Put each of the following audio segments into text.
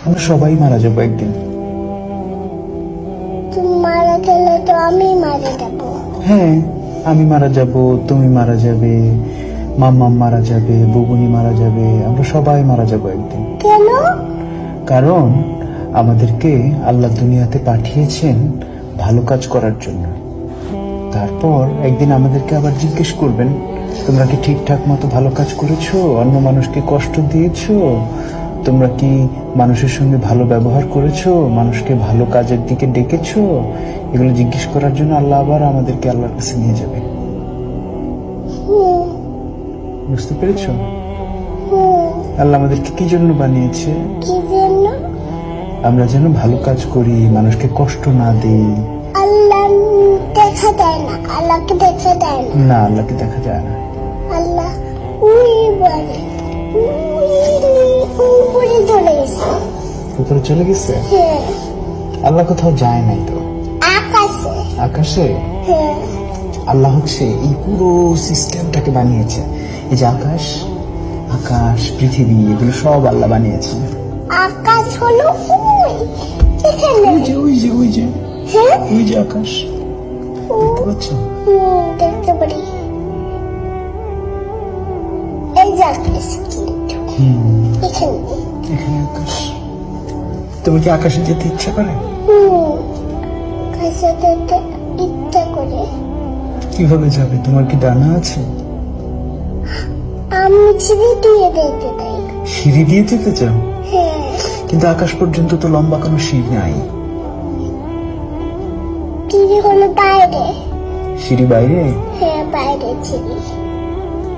আমরা সবাই মারা যাবো একদিন। তুমি মারা গেলে তো আমি মারা যাবো। হ্যাঁ, আমি মারা যাব, তুমি মারা যাবে, মাম্মা মারা যাবে, বুবুনি মারা যাবে, আমরা সবাই মারা যাব একদিন। কেন? কারণ আমাদেরকে আল্লাহ দুনিয়াতে পাঠিয়েছেন ভালো কাজ করার জন্য। তারপর একদিন আমাদেরকে আবার জিজ্ঞেস করবেন, তোমরা কি ঠিকঠাক মতো ভালো কাজ করেছো? অন্য মানুষকে কষ্ট দিয়েছো? তোমরা কি মানুষের সঙ্গে ভালো ব্যবহার করেছো? মানুষকে ভালো কাজের দিকে ডেকেছো? এগুলো জিজ্ঞেস করার জন্য আল্লাহ আবার আমাদেরকে আল্লাহর কাছে নিয়ে যাবে। বুঝতে পেরেছো? আল্লাহ আমাদেরকে কি জন্য বানিয়েছে? কি জন্য? আমরা যেন ভালো কাজ করি, মানুষকে কষ্ট না দিই। আল্লাহ দেখা দেয় না, আল্লাহকে দেখা দেয় না। না, আল্লাহকে দেখা যায় না। আল্লাহ ওই বাড়ি উপরে চলে গেছে। উপরে চলে গেছে? হ্যাঁ, আল্লাহ কোথাও যায় নাই তো। আকাশে। আকাশে? হ্যাঁ, আল্লাহ হচ্ছে এই পুরো সিস্টেমটাকে বানিয়েছে। এই যে আকাশ, আকাশ, পৃথিবী, এগুলো সব আল্লাহ বানিয়েছে। আকাশ হলো ওই এখানে। ওই যে ওই যে ওই যে হ্যাঁ, ওই যে আকাশ, দেখতে পাচ্ছ? দেখতে পারি। এই যে আকাশ কিন্তু এখানে। এখানে আকাশ। তোমার কি আকাশে যেতে ইচ্ছা করে? আকাশে যেতে ইচ্ছা করে। কিভাবে যাবে? তোমার কি ডানা আছে? আমি ছিঁড়ে দিয়ে দেখতে চাই। সিঁড়ি দিয়ে যেতে চাও? হ্যাঁ, কিন্তু আকাশ পর্যন্ত তো লম্বা কোনো সিঁড়ি নাই। চিড়ি হলো বাইরে। সিঁড়ি বাইরে? হ্যাঁ, বাইরে চিড়ি।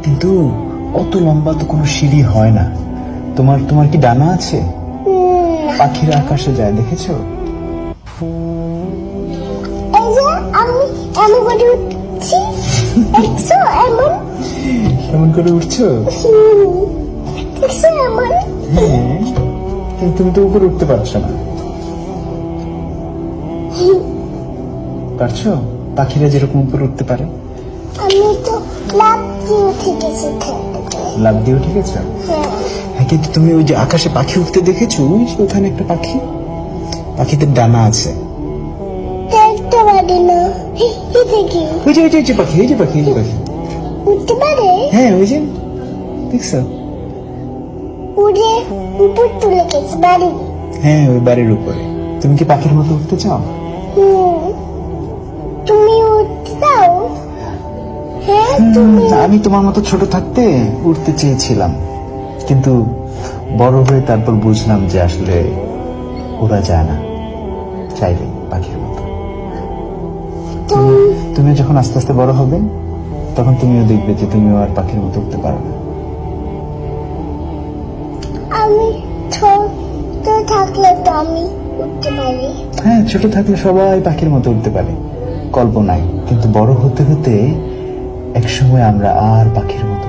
কিন্তু অত লম্বা তো কোনো সিঁড়ি হয় না। তোমার তোমার কি ডানা আছে? পাখিরা আকাশে যায়, দেখেছো? এই যে আমি এমন করে উঠছি, দেখছো? এমন কেমন করে উঠছো? দেখছো এমন? হ্যাঁ, কিন্তু তুমি তো উপরে উঠতে পারছো না। পারছো? পাখিরা যেরকম উপরে উঠতে পারে। আমি তো লাফ দিয়ে উঠে গেছি খেলতে। লাফ দিয়ে উঠে গেছো? হ্যাঁ, হ্যাঁ, কিন্তু তুমি ওই যে আকাশে পাখি উঠতে দেখেছো? ওই যে ওখানে একটা পাখি, পাখিদের ডানা আছে। দেখতে পারি না। এটা কি? ওই যে ওই যে ওই যে পাখি, এই যে পাখি, এই যে পাখি। উঠতে পারে? হ্যাঁ, ওই যে দেখছো? উড়ে উপর তুলে গেছে বাড়ি। হ্যাঁ, ওই বাড়ির উপরে। তুমি কি পাখির মতো উঠতে চাও? তুমি উঠতে চাও? হ্যাঁ, তুমি। আমি তোমার মতো ছোট থাকতে উঠতে চেয়েছিলাম, কিন্তু বড় হয়ে তারপর বুঝলাম যে আসলে ওরা যায় না চাইলে পাখির মতো। তুমি যখন আস্তে আস্তে বড় হবে তখন তুমিও দেখবে যে তুমিও আর পাখির মতো উঠতে পারো না। আমি ছোট থাকলে তো আমি উঠতে পারি। হ্যাঁ, ছোট থাকলে সবাই পাখির মতো উঠতে পারে কল্পনায়, কিন্তু বড় হতে হতে একসময় আমরা আর পাখির মতো